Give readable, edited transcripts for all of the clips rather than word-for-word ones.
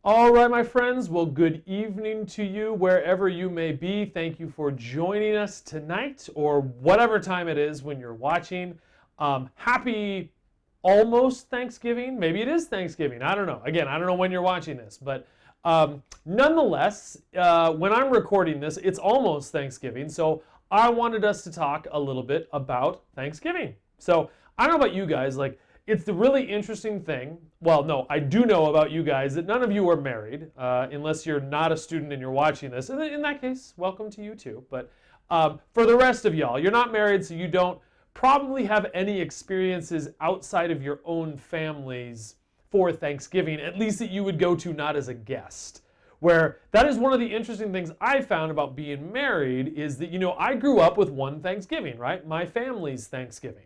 All right, my friends. Well, good evening to you wherever you may be. Thank you for joining us tonight or whatever time it is when you're watching. Happy almost Thanksgiving. Maybe it is Thanksgiving. I don't know. Again, I don't know when you're watching this, but nonetheless, when I'm recording this, it's almost Thanksgiving. So I wanted us to talk a little bit about Thanksgiving. So I don't know about you guys, like it's the really interesting thing. Well, no, I do know about you guys that none of you are married, unless you're not a student and you're watching this. And in that case, welcome to you too. But for the rest of y'all, you're not married, so you don't probably have any experiences outside of your own families for Thanksgiving, at least that you would go to not as a guest. Where that is one of the interesting things I found about being married is that, I grew up with one Thanksgiving, right? My family's Thanksgiving.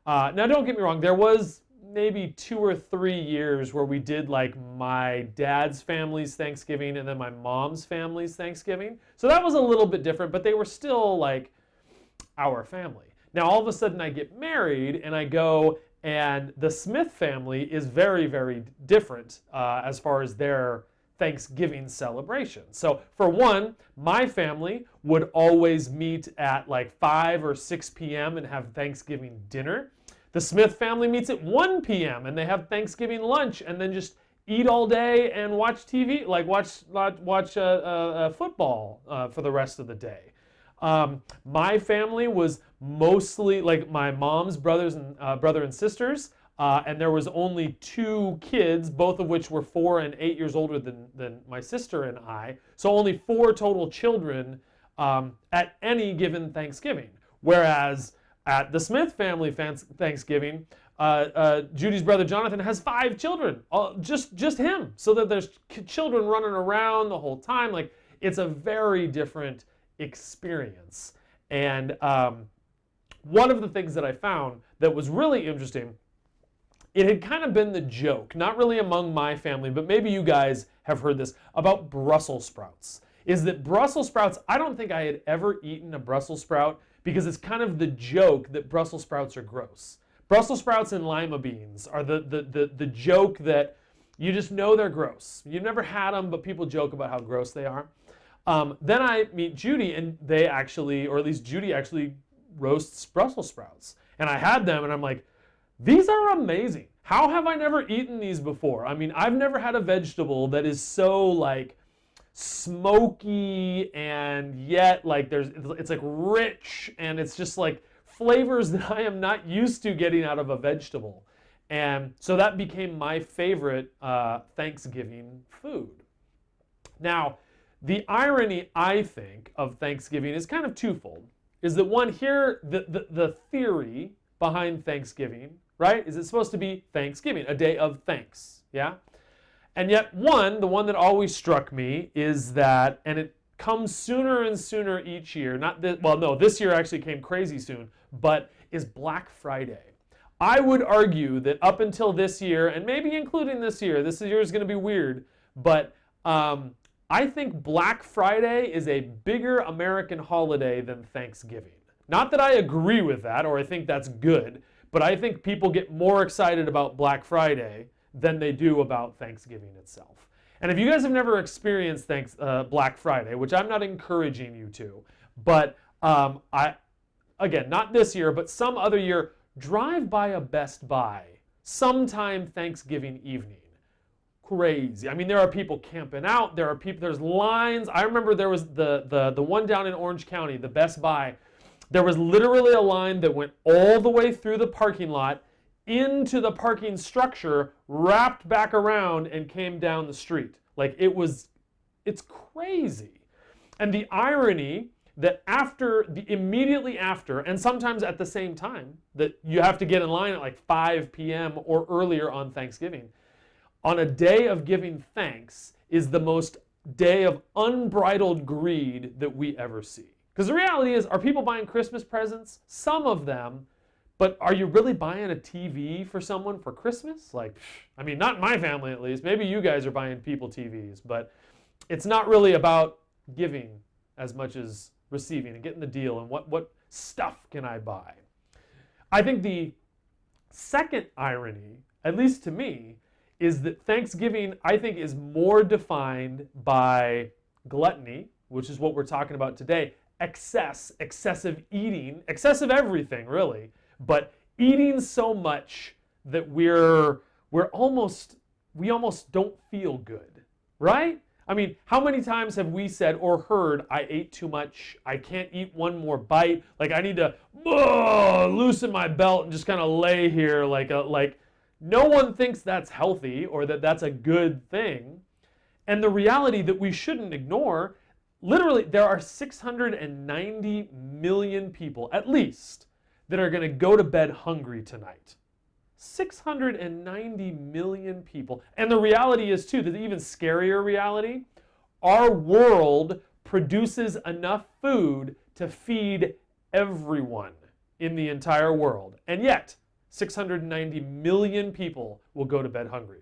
Now, don't get me wrong, there was maybe 2 or 3 years where we did like my dad's family's Thanksgiving and then my mom's family's Thanksgiving. So that was a little bit different, but they were still like our family. Now, all of a sudden, I get married and I go, and the Smith family is very, very different as far as their Thanksgiving celebration. So, for one, my family would always meet at like 5 or 6 p.m. and have Thanksgiving dinner. The Smith family meets at 1 p.m. and they have Thanksgiving lunch and then just eat all day and watch TV, like watch football for the rest of the day. My family was mostly like my mom's brothers and brother and sisters, and there was only 2 kids, both of which were 4 and 8 years older than my sister and I. So only 4 total children at any given Thanksgiving. Whereas at the Smith family Thanksgiving, Judy's brother Jonathan has 5 children, just him. So that there's children running around the whole time. Like it's a very different experience. And one of the things that I found that was really interesting, it had kind of been the joke, not really among my family, but maybe you guys have heard this about Brussels sprouts, is that Brussels sprouts, I don't think I had ever eaten a Brussels sprout because it's kind of the joke that Brussels sprouts are gross. Brussels sprouts and lima beans are the joke that you just know they're gross. You've never had them, but people joke about how gross they are. Then I meet Judy, and they actually, or at least Judy actually roasts Brussels sprouts. And I had them, and I'm like, these are amazing. How have I never eaten these before? I mean, I've never had a vegetable that is so like smoky and yet like it's like rich and it's just like flavors that I am not used to getting out of a vegetable. And so that became my favorite Thanksgiving food. Now, the irony, I think, of Thanksgiving is kind of twofold. Is that one, here, the theory behind Thanksgiving, right, is it's supposed to be Thanksgiving, a day of thanks, yeah? And yet the one that always struck me is that, and it comes sooner and sooner each year, not this, well, no, this year actually came crazy soon, but is Black Friday. I would argue that up until this year, and maybe including this year is going to be weird, but I think Black Friday is a bigger American holiday than Thanksgiving. Not that I agree with that or I think that's good, but I think people get more excited about Black Friday than they do about Thanksgiving itself. And if you guys have never experienced Black Friday, which I'm not encouraging you to, but again, not this year, but some other year, drive by a Best Buy sometime Thanksgiving evening. Crazy. I mean, there are people camping out. There's lines. I remember there was the one down in Orange County, the Best Buy. There was literally a line that went all the way through the parking lot into the parking structure, wrapped back around, and came down the street. Like it's crazy. And the irony that immediately after, and sometimes at the same time, that you have to get in line at like 5 p.m. or earlier on Thanksgiving, on a day of giving thanks is the most day of unbridled greed that we ever see. Because the reality is, are people buying Christmas presents? Some of them, but are you really buying a TV for someone for Christmas? Like, I mean, not in my family at least. Maybe you guys are buying people TVs, but it's not really about giving as much as receiving and getting the deal and what stuff can I buy. I think the second irony, at least to me, is that Thanksgiving, I think, is more defined by gluttony, which is what we're talking about today, excessive eating, excessive everything, really, but eating so much that we almost don't feel good, right? I mean, how many times have we said or heard, I ate too much, I can't eat one more bite, like I need to loosen my belt and just kind of lay here like no one thinks that's healthy or that that's a good thing. And the reality that we shouldn't ignore, literally there are 690 million people, at least, that are going to go to bed hungry tonight. 690 million people. And the reality is, too, the even scarier reality, our world produces enough food to feed everyone in the entire world. And yet, 690 million people will go to bed hungry.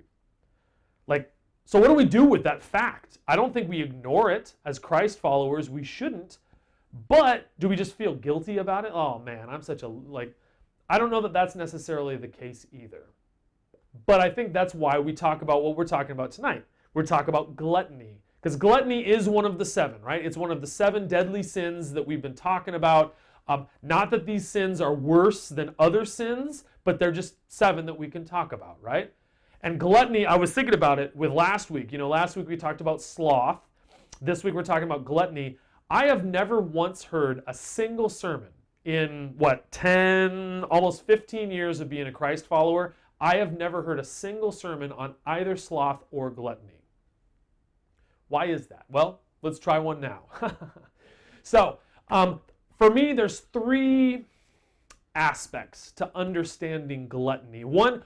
So what do we do with that fact? I don't think we ignore it. As Christ followers, we shouldn't. But do we just feel guilty about it? Oh man, I'm such a, I don't know that that's necessarily the case either. But I think that's why we talk about what we're talking about tonight. We're talking about gluttony. Because gluttony is one of the 7, right? It's one of the 7 deadly sins that we've been talking about. Not that these sins are worse than other sins, but they're just 7 that we can talk about, right? And gluttony, I was thinking about it with last week. Last week we talked about sloth. This week we're talking about gluttony. I have never once heard a single sermon in, 10, almost 15 years of being a Christ follower. I have never heard a single sermon on either sloth or gluttony. Why is that? Well, let's try one now. So, for me, there's 3 aspects to understanding gluttony. One,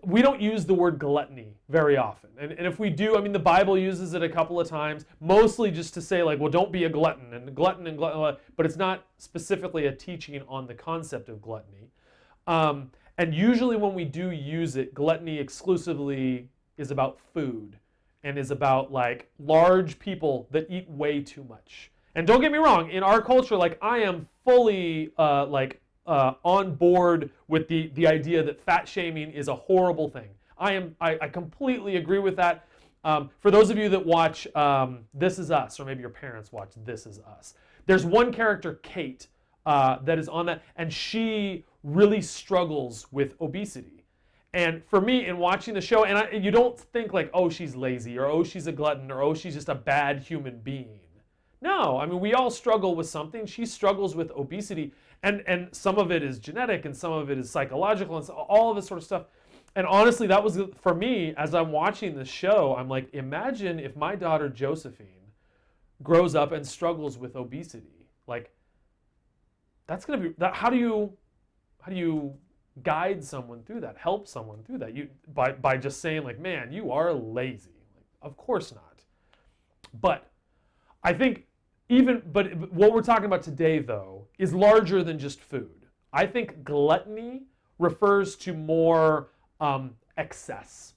we don't use the word gluttony very often. And if we do, the Bible uses it a couple of times, mostly just to say don't be a glutton, and glutton, but it's not specifically a teaching on the concept of gluttony. And usually when we do use it, gluttony exclusively is about food and is about large people that eat way too much. And don't get me wrong, in our culture, I am fully on board with the idea that fat shaming is a horrible thing. I completely agree with that. For those of you that watch This Is Us, or maybe your parents watch This Is Us, there's one character, Kate, that is on that, and she really struggles with obesity. And for me, in watching the show, and you don't think oh, she's lazy, or oh, she's a glutton, or oh, she's just a bad human being. No, we all struggle with something. She struggles with obesity, and some of it is genetic, and some of it is psychological, and all of this sort of stuff. And honestly, that was, for me, as I'm watching this show, I'm like, imagine if my daughter Josephine grows up and struggles with obesity. That's gonna be that. How do you guide someone through that? Help someone through that? By just saying man, you are lazy. Of course not. But I think but what we're talking about today, though, is larger than just food. I think gluttony refers to more excess.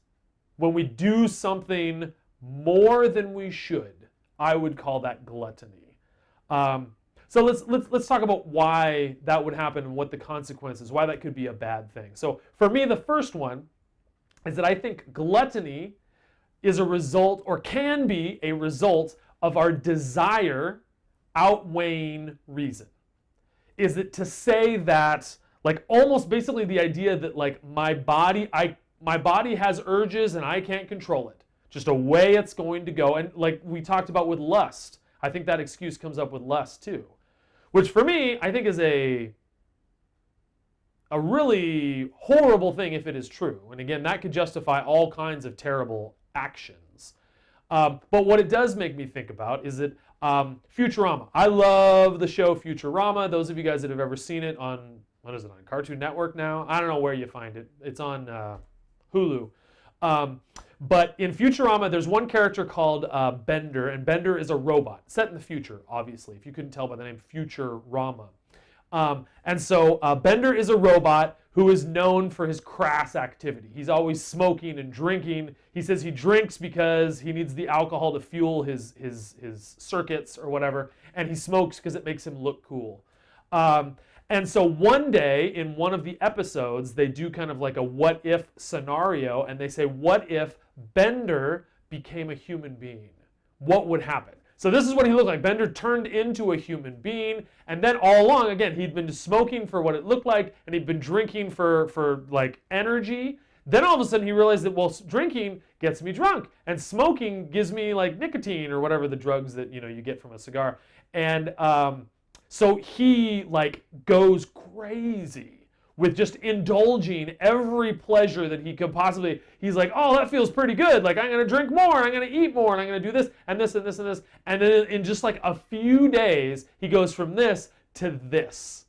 When we do something more than we should, I would call that gluttony. So let's talk about why that would happen and what the consequences, why that could be a bad thing. So for me, the first one is that I think gluttony is a result, or can be a result, of our desire outweighing reason. Is it to say that, almost basically the idea that my body has urges and I can't control it. Just a way it's going to go. And we talked about with lust, I think that excuse comes up with lust too. Which for me, I think is a really horrible thing if it is true. And again, that could justify all kinds of terrible actions. But what it does make me think about is that Futurama. I love the show Futurama. Those of you guys that have ever seen it on, what is it, on Cartoon Network now? I don't know where you find it. It's on Hulu. But in Futurama, there's one character called Bender, and Bender is a robot, set in the future, obviously, if you couldn't tell by the name Futurama. And so Bender is a robot who is known for his crass activity. He's always smoking and drinking. He says he drinks because he needs the alcohol to fuel his circuits or whatever, and he smokes because it makes him look cool. And so one day in one of the episodes, they do kind of like a what if scenario, and they say, what if Bender became a human being? What would happen? So this is what he looked like. Bender turned into a human being, and then all along, again, he'd been smoking for what it looked like, and he'd been drinking for like energy. Then all of a sudden he realized that, well, drinking gets me drunk, and smoking gives me like nicotine or whatever the drugs that you get from a cigar. And so he like goes crazy with just indulging every pleasure that he could possibly. He's like, oh, that feels pretty good. Like, I'm going to drink more, I'm going to eat more, and I'm going to do this and this and this and this. And then in just like a few days, he goes from this to this.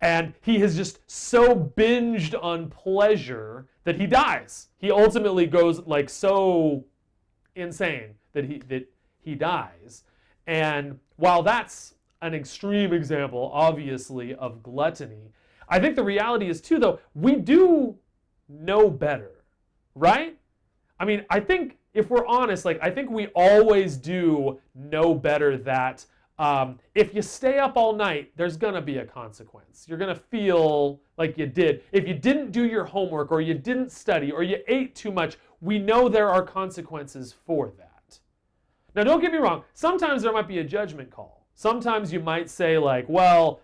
And he has just so binged on pleasure that he dies. He ultimately goes like so insane that he dies. And while that's an extreme example, obviously, of gluttony, I think the reality is too, though, we do know better, right? I mean, I think if we're honest, like, I think we always do know better that if you stay up all night, there's gonna be a consequence. You're gonna feel like you did. If you didn't do your homework, or you didn't study, or you ate too much, we know there are consequences for that. Now, don't get me wrong, sometimes there might be a judgment call. Sometimes you might say like, well,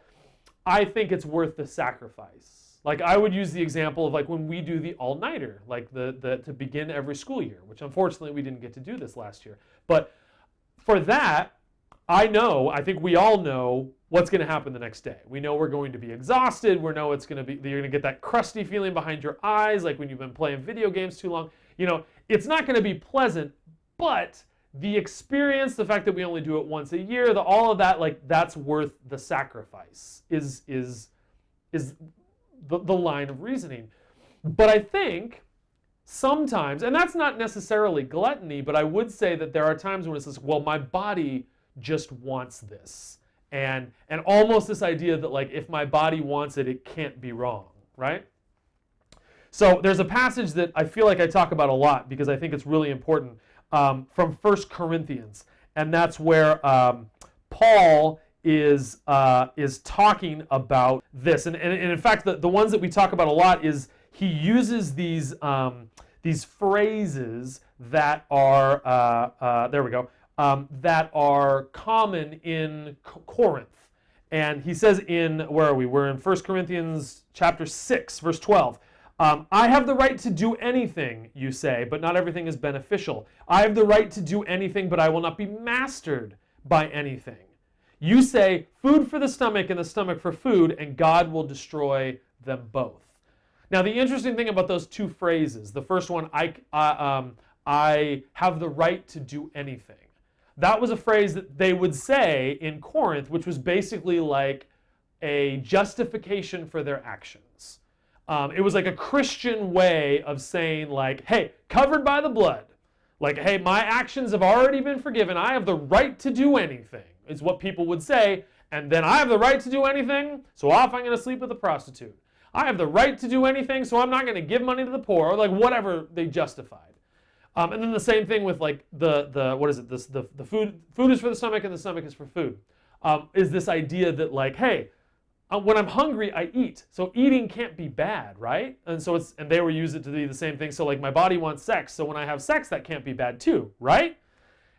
I think it's worth the sacrifice. Like, I would use the example of like when we do the all-nighter, like the to begin every school year, which unfortunately we didn't get to do this last year. But for that, I think we all know what's going to happen the next day. We know we're going to be exhausted. We know it's going to be, you're going to get that crusty feeling behind your eyes, like when you've been playing video games too long. It's not going to be pleasant, but the experience, the fact that we only do it once a year, all of that, like, that's worth the sacrifice, is the line of reasoning. But I think sometimes, and that's not necessarily gluttony, but I would say that there are times when it says, well, my body just wants this. And almost this idea that, like, if my body wants it, it can't be wrong, right? So there's a passage that I feel like I talk about a lot because I think it's really important, from 1 Corinthians, and that's where Paul is talking about this. And in fact, the ones that we talk about a lot is he uses these phrases that are that are common in Corinth. And he says where are we? We're in 1 Corinthians chapter 6, verse 12. I have the right to do anything, you say, but not everything is beneficial. I have the right to do anything, but I will not be mastered by anything. You say, food for the stomach and the stomach for food, and God will destroy them both. Now, the interesting thing about those two phrases, the first one, I have the right to do anything. That was a phrase that they would say in Corinth, which was basically like a justification for their actions. It was like a Christian way of saying, like, hey, covered by the blood. Like, hey, my actions have already been forgiven. I have the right to do anything, is what people would say. And then I have the right to do anything, so off I'm going to sleep with a prostitute. I have the right to do anything, so I'm not going to give money to the poor, or like whatever they justified. And then the same thing with like the food is for the stomach and the stomach is for food. Is this idea that, like, hey, when I'm hungry, I eat. So eating can't be bad, right? And they were used it to be the same thing. So like my body wants sex. So when I have sex, that can't be bad too, right?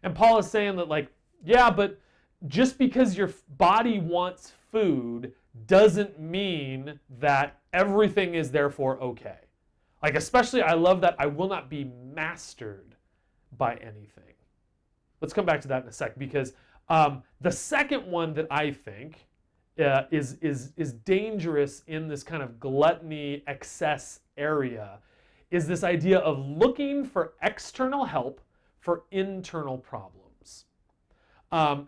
And Paul is saying that, like, yeah, but just because your body wants food doesn't mean that everything is therefore okay. Like, especially, I love that I will not be mastered by anything. Let's come back to that in a sec, because the second one that I think is dangerous in this kind of gluttony excess area is this idea of looking for external help for internal problems.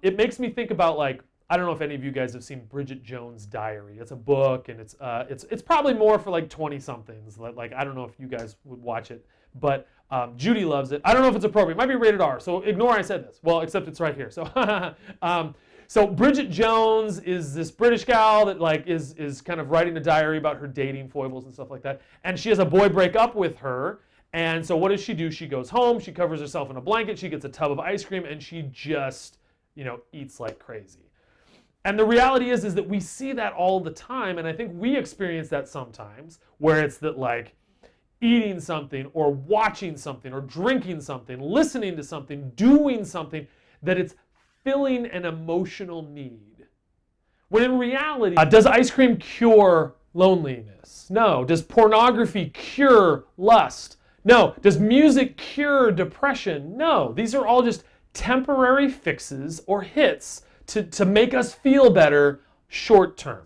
It makes me think about, like, I don't know if any of you guys have seen Bridget Jones' Diary. It's a book, and it's probably more for like 20-somethings. Like, I don't know if you guys would watch it, but Judy loves it. I don't know if it's appropriate. It might be rated R, so ignore I said this. Well, except it's right here. So Bridget Jones is this British gal that, like, is kind of writing a diary about her dating foibles and stuff like that. And she has a boy break up with her. And so what does she do? She goes home, she covers herself in a blanket, she gets a tub of ice cream, and she just, eats like crazy. And the reality is that we see that all the time, and I think we experience that sometimes, where it's that like eating something or watching something or drinking something, listening to something, doing something, that it's filling an emotional need. When in reality, does ice cream cure loneliness? No. Does pornography cure lust? No. Does music cure depression? No. These are all just temporary fixes or hits to make us feel better short term.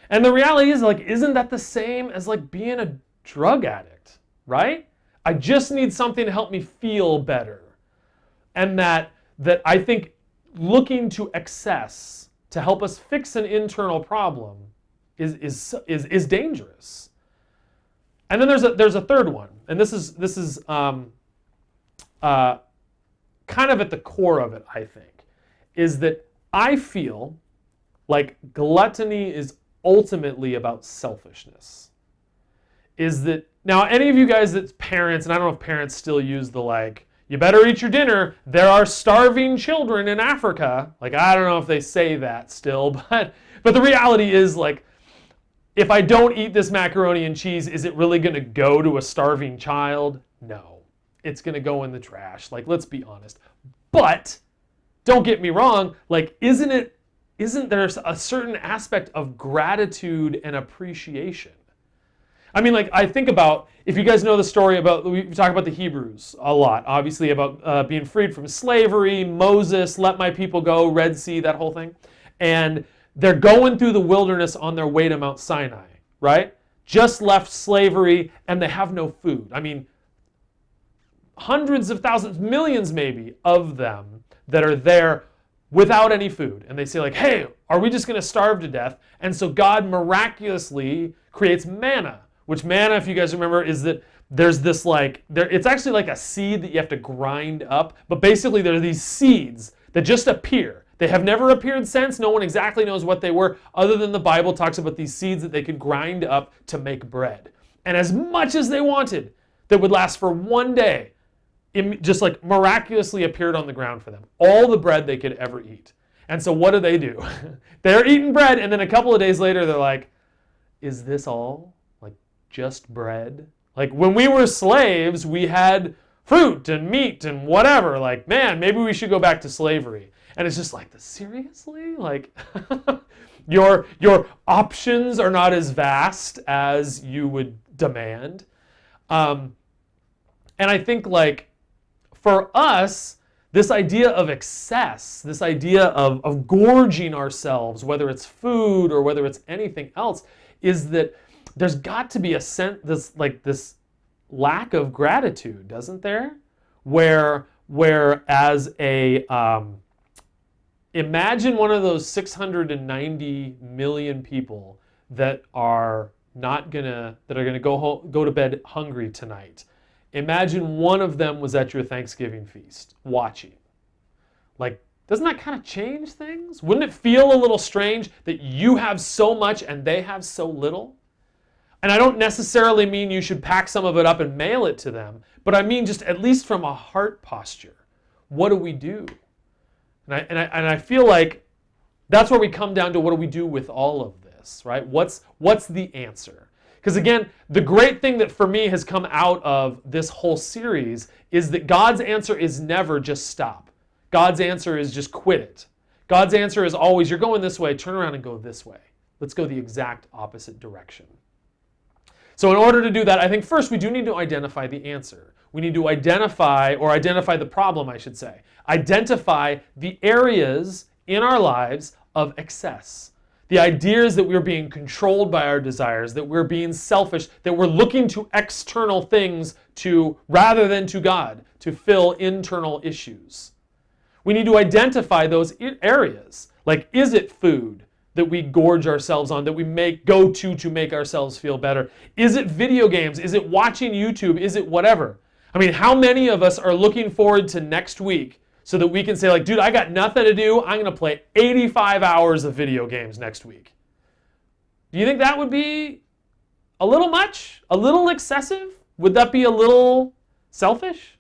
And the reality is, like, isn't that the same as like being a drug addict, right? I just need something to help me feel better. And that I think looking to excess to help us fix an internal problem is dangerous. And then there's a third one, and this is kind of at the core of it, I think, is that I feel like gluttony is ultimately about selfishness. Is that, now any of you guys that's parents, and I don't know if parents still use the like, you better eat your dinner, there are starving children in Africa. Like, I don't know if they say that still, but the reality is, like, if I don't eat this macaroni and cheese, is it really gonna go to a starving child? No, it's gonna go in the trash. Like, let's be honest. But don't get me wrong, like, isn't there a certain aspect of gratitude and appreciation? I mean, like, I think about, if you guys know the story about, we talk about the Hebrews a lot, obviously, about being freed from slavery, Moses, let my people go, Red Sea, that whole thing. And they're going through the wilderness on their way to Mount Sinai, right? Just left slavery, and they have no food. I mean, hundreds of thousands, millions maybe, of them that are there without any food. And they say, like, hey, are we just going to starve to death? And so God miraculously creates manna, which manna, if you guys remember, is that there's this like, it's actually like a seed that you have to grind up. But basically there are these seeds that just appear. They have never appeared since. No one exactly knows what they were, other than the Bible talks about these seeds that they could grind up to make bread. And as much as they wanted, that would last for one day, it just like miraculously appeared on the ground for them. All the bread they could ever eat. And so what do? They're eating bread, and then a couple of days later they're like, is this all? Like, just bread? Like, when we were slaves, we had fruit and meat and whatever. Like, man, maybe we should go back to slavery. And it's just like, seriously? Like, your options are not as vast as you would demand. And I think, like, for us, this idea of excess, this idea of gorging ourselves, whether it's food or whether it's anything else, is that there's got to be a sense, this lack of gratitude, doesn't there? Where as a imagine one of those 690 million people that are gonna go to bed hungry tonight. Imagine one of them was at your Thanksgiving feast watching. Like, doesn't that kind of change things? Wouldn't it feel a little strange that you have so much and they have so little? And I don't necessarily mean you should pack some of it up and mail it to them, but I mean just at least from a heart posture. What do we do? And I feel like that's where we come down to, what do we do with all of this, right? What's the answer? Because again, the great thing that for me has come out of this whole series is that God's answer is never just stop. God's answer is just quit it. God's answer is always, you're going this way, turn around and go this way. Let's go the exact opposite direction. So in order to do that, I think first we do need to identify the answer. We need to identify the problem, I should say. Identify the areas in our lives of excess. The idea is that we're being controlled by our desires, that we're being selfish, that we're looking to external things rather than to God to fill internal issues. We need to identify those areas. Like, is it food that we gorge ourselves on, that we go to make ourselves feel better? Is it video games? Is it watching YouTube? Is it whatever? I mean, how many of us are looking forward to next week so that we can say, like, dude, I got nothing to do. I'm going to play 85 hours of video games next week. Do you think that would be a little much? A little excessive? Would that be a little selfish?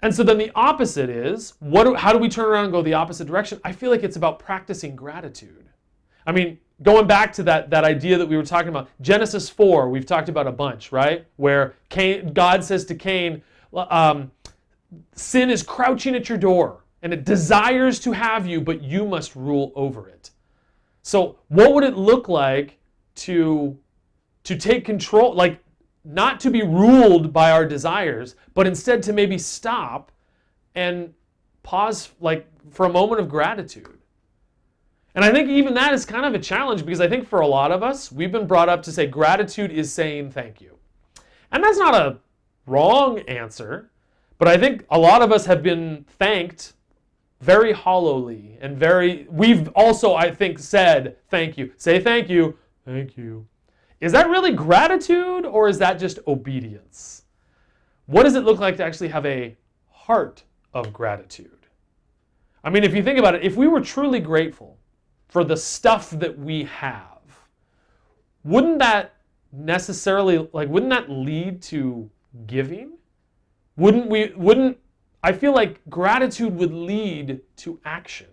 And so then the opposite is, how do we turn around and go the opposite direction? I feel like it's about practicing gratitude. I mean, going back to that idea that we were talking about, Genesis 4, we've talked about a bunch, right? Where God says to Cain, sin is crouching at your door, and it desires to have you, but you must rule over it. So what would it look like to take control, like not to be ruled by our desires, but instead to maybe stop and pause like for a moment of gratitude? And I think even that is kind of a challenge, because I think for a lot of us, we've been brought up to say gratitude is saying thank you. And that's not a wrong answer, but I think a lot of us have been thanked very hollowly and we've also, I think, said thank you. Say thank you. Thank you. Is that really gratitude, or is that just obedience? What does it look like to actually have a heart of gratitude? I mean, if you think about it, if we were truly grateful for the stuff that we have, wouldn't that lead to giving? I feel like gratitude would lead to action.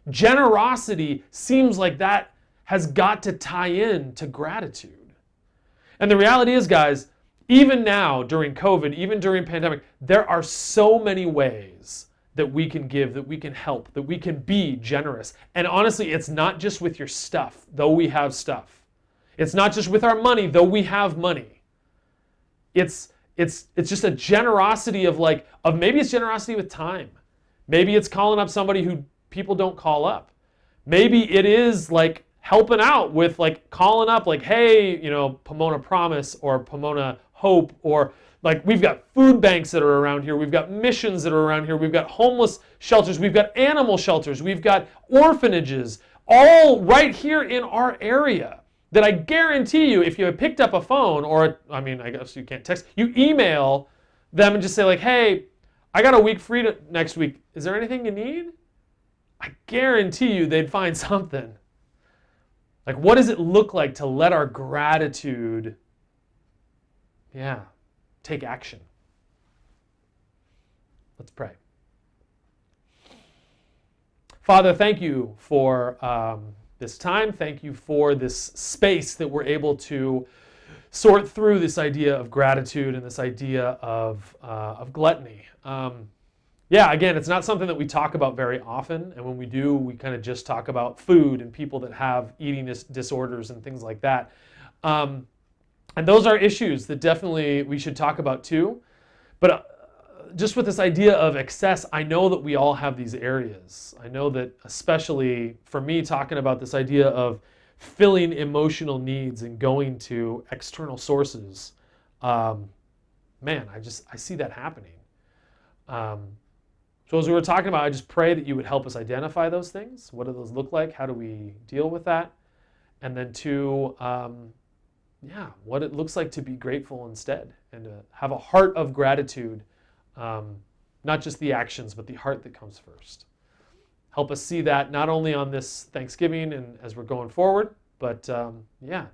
Generosity seems like that has got to tie in to gratitude. And the reality is, guys, even now during COVID, even during pandemic, there are so many ways that we can give, that we can help, that we can be generous. And honestly, it's not just with your stuff, though we have stuff. It's not just with our money, though we have money. It's just a generosity of maybe it's generosity with time. Maybe it's calling up somebody who people don't call up. Maybe it is like helping out with calling up hey, Pomona Promise or Pomona Hope, or we've got food banks that are around here. We've got missions that are around here. We've got homeless shelters. We've got animal shelters. We've got orphanages, all right here in our area, that I guarantee you, if you had picked up a phone, or, I guess you can't text, you email them and just say hey, I got a week free next week. Is there anything you need? I guarantee you they'd find something. What does it look like to let our gratitude, take action? Let's pray. Father, thank you for this time. Thank you for this space that we're able to sort through this idea of gratitude and this idea of gluttony. Again, it's not something that we talk about very often, and when we do, we kind of just talk about food and people that have eating disorders and things like that. And those are issues that definitely we should talk about too. But just with this idea of excess, I know that we all have these areas. I know that especially for me, talking about this idea of filling emotional needs and going to external sources, I see that happening. So as we were talking about, I just pray that you would help us identify those things. What do those look like? How do we deal with that? And then two, what it looks like to be grateful instead, and to have a heart of gratitude, not just the actions, but the heart that comes first. Help us see that not only on this Thanksgiving and as we're going forward, but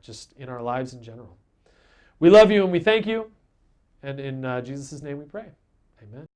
just in our lives in general. We love you and we thank you. And in Jesus' name we pray. Amen.